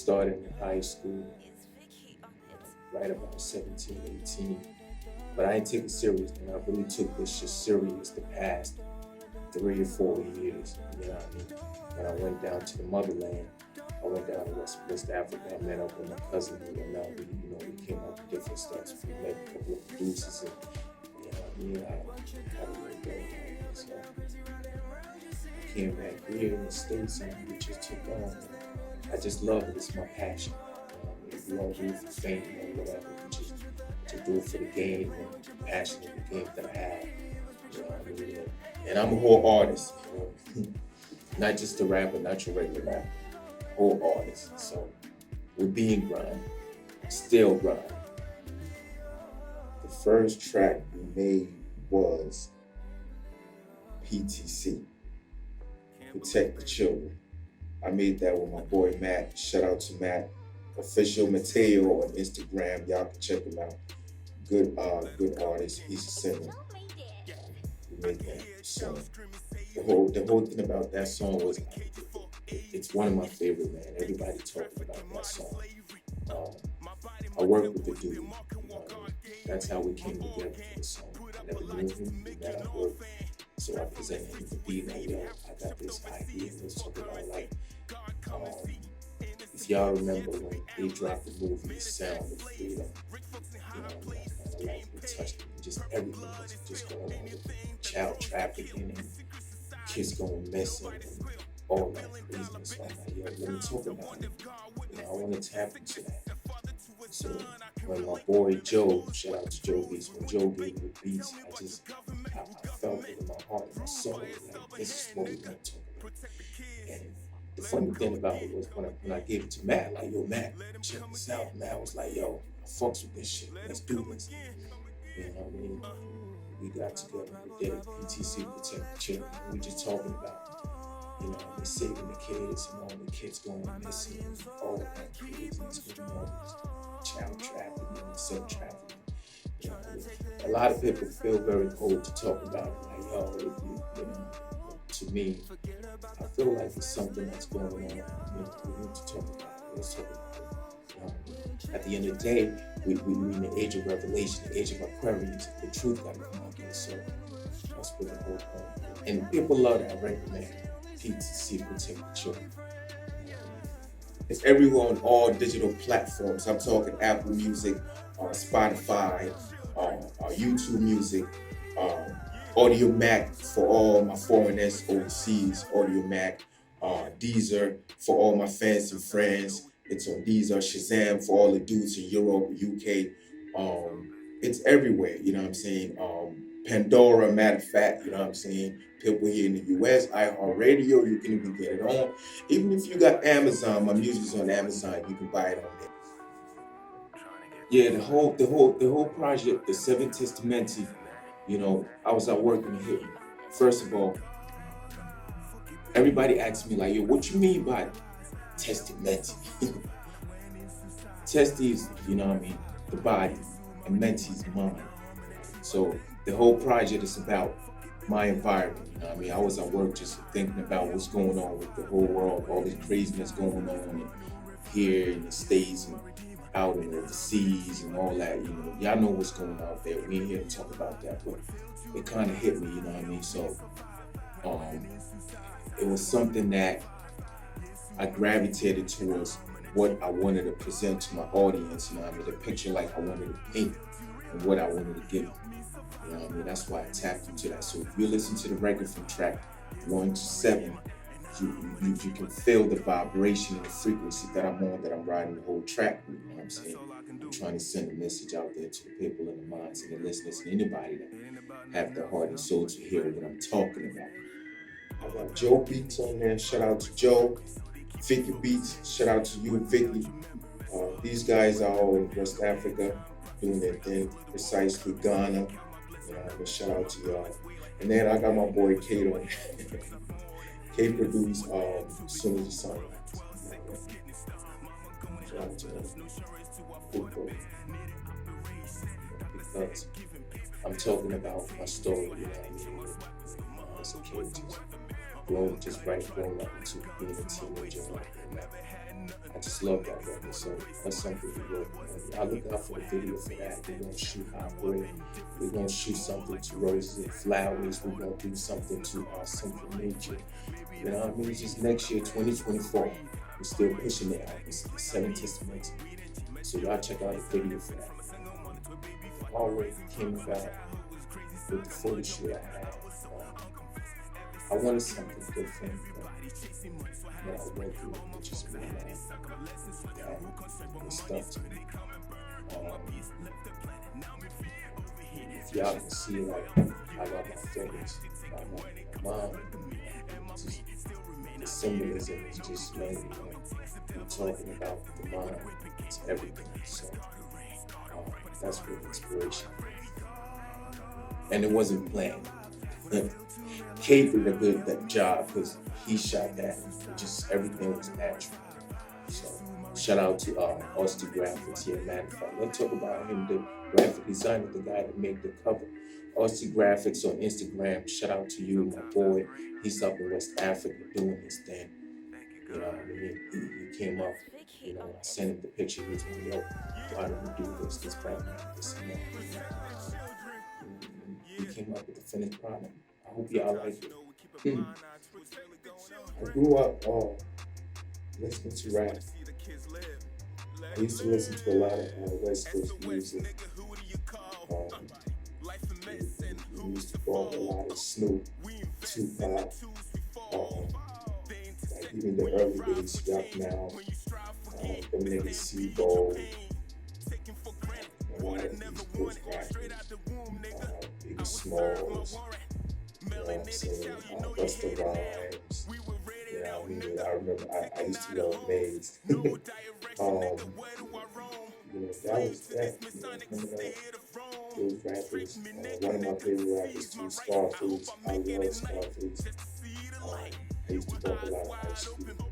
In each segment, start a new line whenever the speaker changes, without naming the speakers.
started in high school, right about 17, 18. But I didn't take it serious, and I really took this shit serious the past 3 or 4 years. You know what I mean? When I went down to the motherland, I went down to West Africa. I met up with my cousin, and now we came up with different stuff. We met a couple of producers, and I had a little go. So I came back here in the States, and we just took on. I just love it. It's my passion. If we don't do it for fame or whatever, we just to do it for the game and passion of the game that I have. You know what I mean? And I'm a whole artist, not just a rapper, not your regular rapper, whole artist. So we're being grind, still grind.
The first track we made was PTC, Protect the Children. I made that with my boy Matt. Shout out to Matt. Official Mateo on Instagram. Y'all can check him out. Good artist. He's a singer. We made that song. The whole thing about that song was it's one of my favorite, man. Everybody talking about that song. I worked with the dude. That's how we came together for the song. I never knew him, we met at work. So I presented him the beat, like, yo, I got this idea. Let's talk about, like, if y'all remember when they dropped the movie Sound of Freedom, like we touched it, just everything was just going on with child trafficking and kids going missing and all that craziness. So I'm like, yo, let me talk about it. I want to tap into that. So when my boy Joe, shout out to Joe Beats, when Joe gave me the beats, I felt it in my heart, in my soul, like this is what we want to talk about. And the funny thing about it was when I gave it to Matt, like, yo, Matt, check this out. Matt was like, yo, I fucks with this shit. Let's do this. You know what I mean? We got together, we did it, PTC, Protect the Children. We just talking about, we're saving the kids and all the kids going missing, and all that craziness going on, child trafficking, sex trafficking. A lot of people feel very cold to talk about it. Like, yo, to me, I feel like it's something that's going on. We need to talk about it. Let's talk about it. At the end of the day, we're in the age of revelation, the age of Aquarius. The truth got to come out there. So that's what the whole point. And people love that record, man. PTC, Protect the Children. It's everywhere on all digital platforms. I'm talking Apple Music, Spotify, YouTube Music, Audio Mac for all my foreigners overseas, Audio Mac, Deezer for all my fans and friends. It's on Deezer, Shazam for all the dudes in Europe, UK. It's everywhere, you know what I'm saying? Pandora, matter of fact, you know what I'm saying? People here in the US, iHeartRadio, you can even get it on. Even if you got Amazon, my music's on Amazon, you can buy it on there.
Yeah, the whole project, the 7 MENTI, I was at work and it hit me. First of all, everybody asked me, like, yo, what you mean by MENTI? TESTI is, the body, and MENTI is mind. So the whole project is about my environment. I was at work just thinking about what's going on with the whole world, all this craziness going on here in the States and out in the seas and all that. Y'all know what's going on out there. We ain't here to talk about that, but it kind of hit me, you know what I mean? So it was something that I gravitated towards what I wanted to present to my audience, the picture like I wanted to paint and what I wanted to give them. That's why I tapped into that. So if you listen to the record from track 1 to 7, you can feel the vibration and the frequency that I'm on, that I'm riding the whole track with, you know what I'm saying? I'm trying to send a message out there to the people and the minds and the listeners and anybody that have the heart and soul to hear what I'm talking about.
I got Joe Beats on there. Shout out to Joe. Vicky Beats. Shout out to you, Vicky. These guys are all in West Africa doing their thing, precisely Ghana. Shout out to y'all. And then I got my boy Kate on. Kate produced As Soon as the Sun Rises. Shout out to him.
Because I'm talking about my story, as a kid. grown just grown up into being a teenager. And I just love that record. So that's something we work on. I look out for the video for that. We're gonna shoot Hot Bread. We're gonna shoot something to Roses and Flowers. We're gonna do something to Simple Nature. You know what I mean? It's just next year, 2024. We're still pushing it out. It's the 7 Testaments. So y'all check out the video for that. Already came about with the photo shoot I had. I wanted something different that I went through, which is really and stuff to me. If y'all can see, like, I got my feelings, my mom, just, the symbolism is just mainly like, I'm talking about the mind, it's everything. So that's where the inspiration. And it wasn't planned. Kate did a good job because he shot that. Just everything was natural. So shout out to Artistry Graphics here, matter of fact. Let's talk about him, the graphic designer, the guy that made the cover. Artistry Graphics on Instagram. Shout out to you, my boy. He's up in West Africa doing his thing. You know what I mean? He came up, you know, I sent him the picture. He was like, yo, why don't we do this Batman, this and that. He came up with the finished product. I hope y'all like it. I grew up listening to rap. I used to listen to a lot of West Coast music. We used to go a lot of Snoop, Tupac, like even the early days, Rap Now, the niggas C-Bold, a lot of East Coast rappers, Big Smalls, you know what I'm saying, Busta Rhymes, you know what I mean, I remember I used to go amazed. You know, that was that, you know, coming up, those rappers, one of my favorite rappers too, Scarface, I love Scarface. I used to talk a lot of Ice Cube.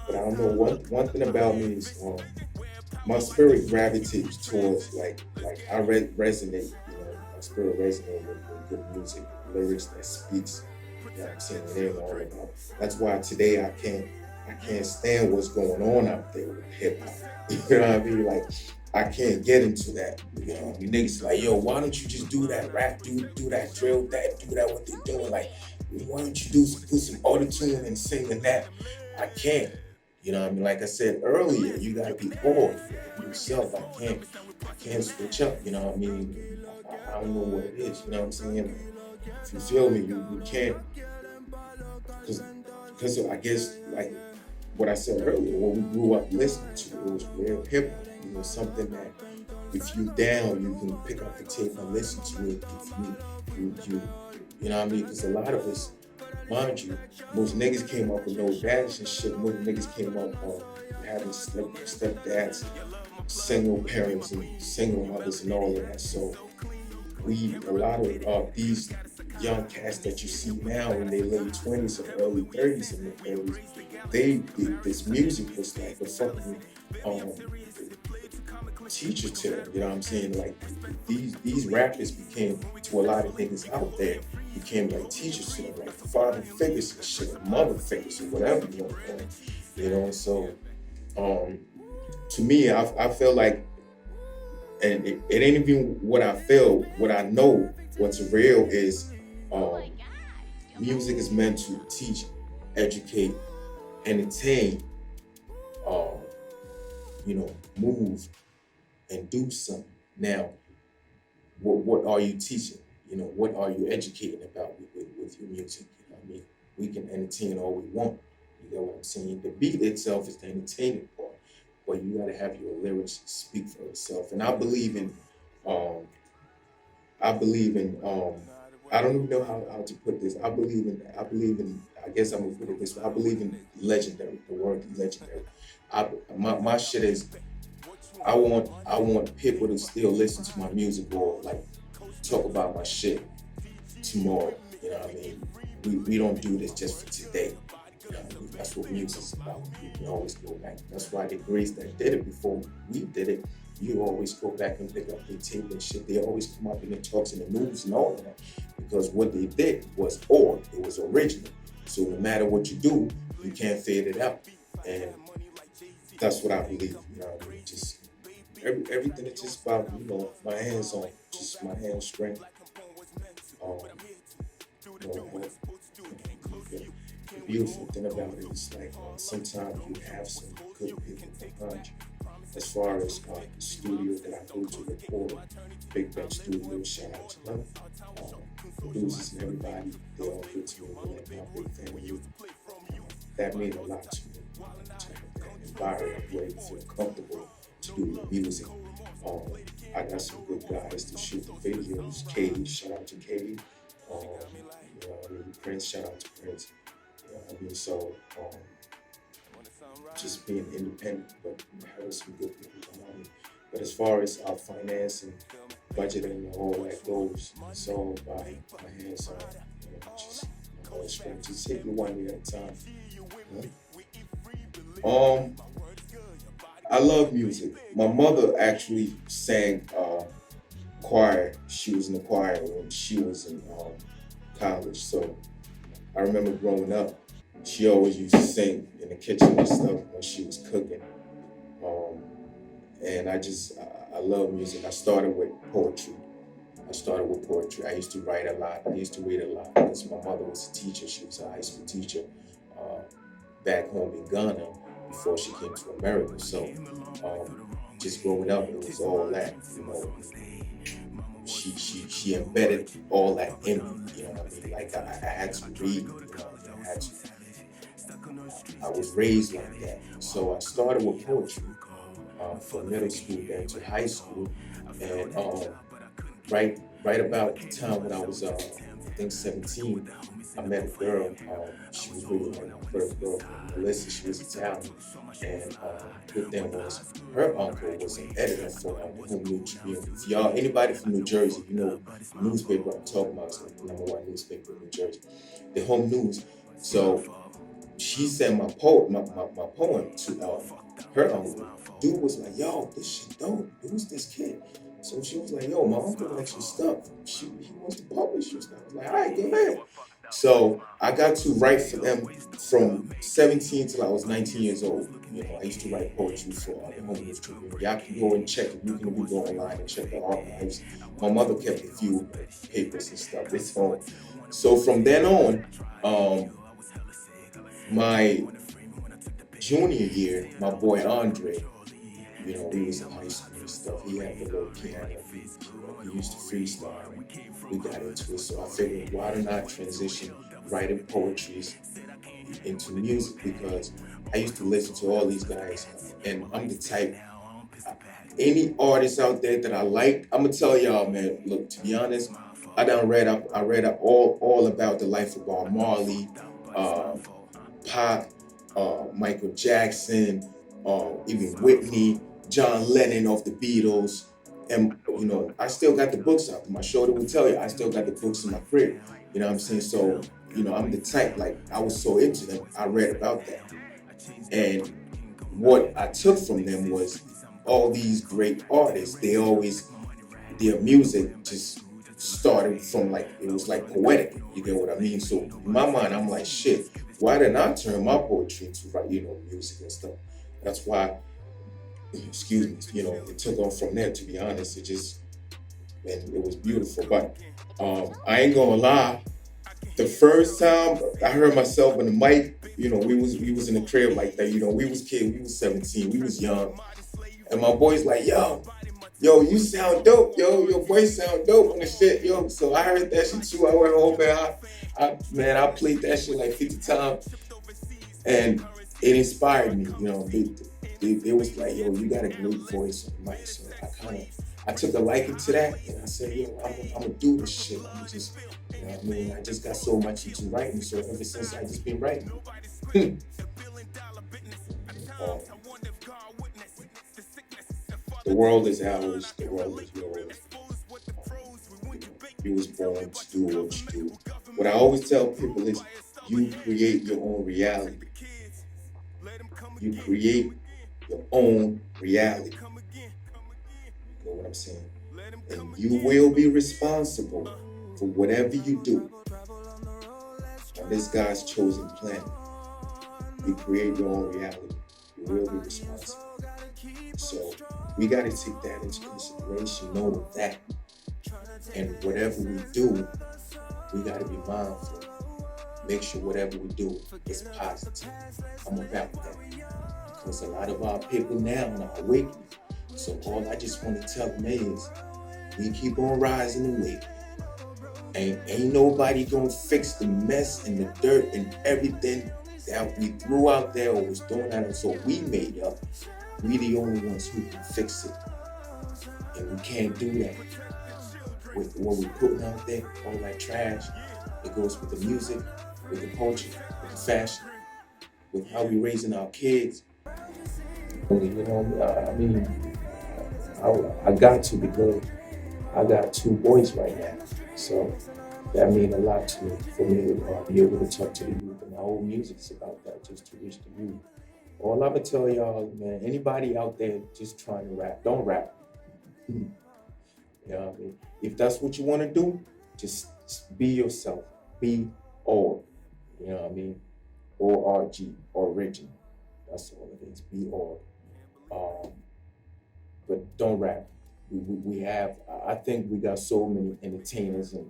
But I don't know, one thing about me is my spirit gravitates towards like I resonate, you know, my spirit resonates with good music, lyrics that speaks, you know what I'm saying, it ain't all about. That's why today I can't stand what's going on out there with hip hop. You know what I mean? Like I can't get into that. You know, you niggas like, yo, why don't you just do that rap, do that drill, do that what they're doing? Like, why don't you put some auto-tune and sing and that? I can't. You know what I mean? Like I said earlier, you gotta be bored yourself. I can't switch up, you know what I mean? I don't know what it is, you know what I'm saying? If you feel me, you can't, because I guess like what I said earlier, what we grew up listening to, it was real hip hop. You know, something that if you down, you can pick up the tape and listen to it. If you know what I mean? Because a lot of us, mind you, most niggas came up with no daddies and shit. Most niggas came up having stepdads, single parents and single mothers and all of that. So a lot of these young cats that you see now in their late 20s and early 30s and mid 30s, this music was like a fucking teacher to them, you know what I'm saying? Like these rappers became, to a lot of niggas out there, became like teachers to them, like father figures and shit, mother figures or whatever you want to call it, you know? So to me, I feel like, and it ain't even what I feel, what I know, what's real is music is meant to teach, educate, entertain, you know, move and do something. Now, what are you teaching? You know, what are you educating about with your music? You know what I mean? We can entertain all we want. You know what I'm saying? The beat itself is the entertainment part, but you gotta have your lyrics speak for itself. And I believe in I don't even know how to put this. I believe in, I guess I'm gonna put it this way. I believe in legendary, the word legendary. My shit is, I want people to still listen to my music or like talk about my shit tomorrow. You know what I mean? We don't do this just for today. You know what I mean? That's what music's about. We can always go back. That's why the greats that did it before we did it, you always go back and pick up their tape and shit. They always come up and it talks in the news and all of that. Because what they did was old, it was original. So no matter what you do, you can't fade it out. And that's what I believe, you know what I mean? Just everything is just about, you know, my hands on, just my hand strength. Um, you know, the beautiful thing about it is like sometimes you have some good people behind you. As far as the studio that I go to record, Big Bench Studio, shout out to them. Producers and everybody, they all good to me, and I'm a big fan of you. That means a lot to me. That environment where you feel comfortable to do the music. I got some good guys to shoot the videos. Katie, shout out to Katie. You know, I mean, Prince, shout out to Prince. You know what I mean? So, just being independent, but having some good people around me. But as far as our finance and budgeting and all that goes, it's all by my hands on, you know, just just take it one day at a time. I love music. My mother actually sang choir. She was in the choir when she was in college. So I remember growing up, she always used to sing in the kitchen and stuff when she was cooking. And I love music. I started with poetry. I used to write a lot. I used to read a lot because my mother was a teacher. She was a high school teacher back home in Ghana before she came to America. So just growing up, it was all that, you know. She embedded all that in me, you know what I mean? Like I had to read, you know, I was raised like that. So I started with poetry from middle school down to high school, and right about the time when I was I think 17, I met a girl. She was really like my first girlfriend, Melissa. She was Italian, and good thing was her uncle was an editor for the Home News Tribune. If y'all, anybody from New Jersey, you know the newspaper I'm talking about is like the #1 newspaper in New Jersey, the Home News. So she sent my poem to her uncle. Dude was like, "Yo, this shit dope. Who's this kid?" So she was like, "Yo, my uncle likes your stuff. He wants to publish your stuff." I was like, "All right, go ahead." So I got to write for them from 17 till I was 19 years old. You know, I used to write poetry for the Home News Tribune. Y'all can go and check it. You can go online and check the archives. My mother kept a few papers and stuff. It's home. So from then on, my junior year, my boy Andre, you know, he was in high school and stuff. He had a little piano. He used to freestyle. We got into it. So I figured, why don't I transition writing poetries into music? Because I used to listen to all these guys, and I'm the type, any artist out there that I like, I'm gonna tell y'all, man, look, to be honest, I read up all about the life of Bob Marley, Pop, Michael Jackson, even Whitney, John Lennon of the Beatles. And, you know, I still got the books out. My shoulder will tell you, I still got the books in my crib. You know what I'm saying? So, you know, I'm the type, like, I was so into them, I read about that. And what I took from them was all these great artists, their music just started from like, it was like poetic. You get what I mean? So in my mind, I'm like, shit, why didn't I turn my poetry into, like, you know, music and stuff? That's why, excuse me, you know, it took off from there, to be honest. And it was beautiful. But I ain't gonna lie, the first time I heard myself on the mic, you know, we was in the crib like that, you know, we was 17, we was young. And my boy's like, yo, you sound dope, yo, your voice sound dope on the shit, yo. So I heard that shit too. I went home and I played that shit like 50 times. And it inspired me, you know. It was like, yo, you got a great voice on the mic. So I took a liking to that, and I said, yo, I'm gonna do this shit. I'm just, you know what I mean? I just got so much into writing, so ever since I just been writing. The world is ours, the world is yours. You was born to do what you do. What I always tell people is, you create your own reality. You create your own reality. what I'm saying? And you will be responsible for whatever you do on this God's chosen planet. You create your own reality. You will be responsible. So we got to take that into consideration, know that. And whatever we do, we got to be mindful. Make sure whatever we do is positive. I'm about that. Because a lot of our people now are awakening. So all I just want to tell them is, we keep on rising and waking. And ain't nobody gonna fix the mess and the dirt and everything that we threw out there or was thrown at us or we made up. We the only ones who can fix it. And we can't do that with what we're putting out there, all that trash. It goes with the music, with the culture, with the fashion, with how we raising our kids. You know, I mean, I got to, because I got 2 boys right now. So that means a lot to me, for me to be able to talk to the youth. And my whole music is about that, just to reach the youth. All I'm gonna tell y'all, man, anybody out there just trying to rap, don't rap. You know what I mean? If that's what you want to do, just be yourself. Be all. You know what I mean? O-R-G, origin. That's all it is. Be all. But don't rap. We have, I think we got so many entertainers and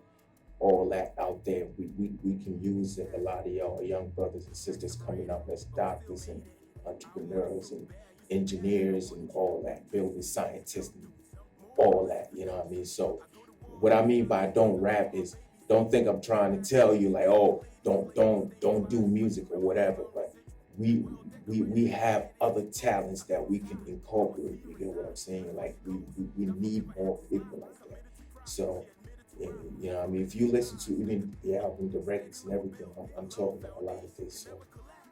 all that out there. We can use it. A lot of y'all young brothers and sisters coming up as doctors and entrepreneurs and engineers and all that, building scientists and all that, you know what I mean? So what I mean by don't rap is, don't think I'm trying to tell you like, oh, don't do music or whatever, but we have other talents that we can incorporate. You get what I'm saying? Like we need more people like that. So, you know what I mean? If you listen to even the album, the records and everything, I'm talking about a lot of this. So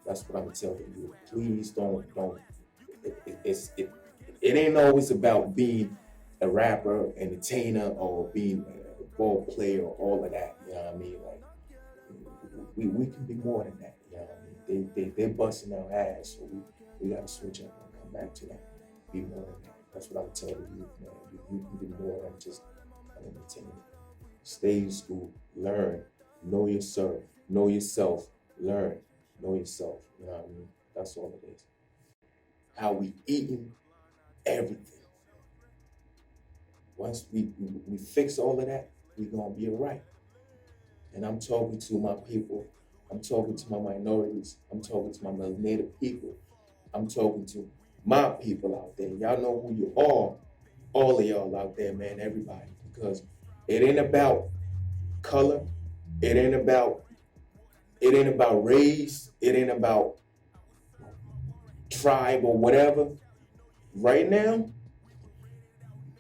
that's what I'm telling you. Please don't, it ain't always about being a rapper, entertainer, or being a ball player or all of that. You know what I mean? Like, we can be more than that. You know what I mean? They're busting our ass, so we gotta switch up and come back to that. Be more than that. That's what I'm telling you, man. You can be more than just an entertainer. Stay in school, learn, know yourself, learn, know yourself. You know what I mean? That's all it is. How we eating, everything. Once we fix all of that, we're gonna be all right. And I'm talking to my people. I'm talking to my minorities. I'm talking to my melanated people. I'm talking to my people out there. Y'all know who you are. All of y'all out there, man, everybody. Because it ain't about color. It ain't about race. It ain't about tribe or whatever. Right now,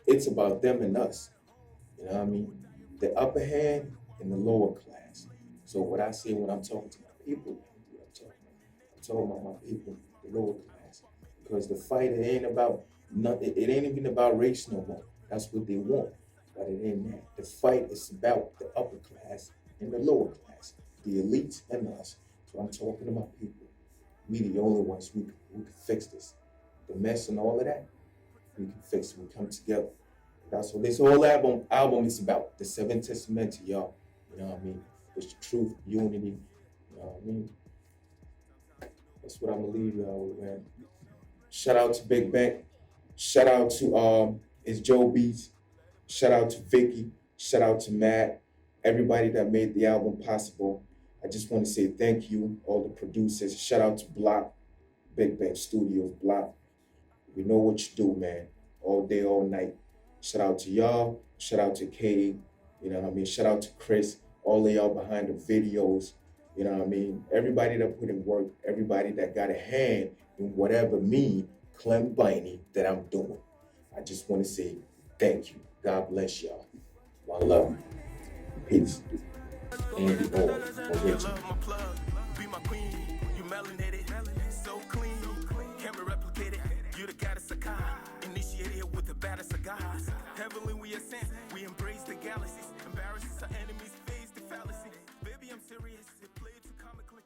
it's about them and us. You know what I mean? The upper hand and the lower class. So what I say when I'm talking to my people, I'm talking about my people, the lower class. Because the fight, it ain't about nothing. It ain't even about race no more. That's what they want. But it ain't that. The fight is about the upper class and the lower class, the elites and us. So I'm talking to my people. We the only ones who can fix this. The mess and all of that, we can fix it. We come together. That's what this whole album is about. The 7 Testaments, y'all. You know what I mean? It's the truth, unity. You know what I mean? That's what I'm gonna leave y'all with, man. Shout out to Big Bank. Shout out to it's Joe Beats. Shout out to Vicky. Shout out to Matt. Everybody that made the album possible. I just want to say thank you, all the producers. Shout out to Block, Big Bank Studios, Block. We know what you do, man. All day, all night. Shout out to y'all. Shout out to Kay. You know what I mean? Shout out to Chris. All of y'all behind the videos. You know what I mean? Everybody that put in work. Everybody that got a hand in whatever me, Clem Biney, that I'm doing. I just want to say thank you. God bless y'all. One love. Peace. And the all original.
Be my queen, you melanated, so clean, can't be replicated. You the goddess of God, initiated with the baddest of gods. Heavenly we ascend, we embrace the galaxies. Embarrasses our enemies, face the fallacy. Baby, I'm serious, it played too comically.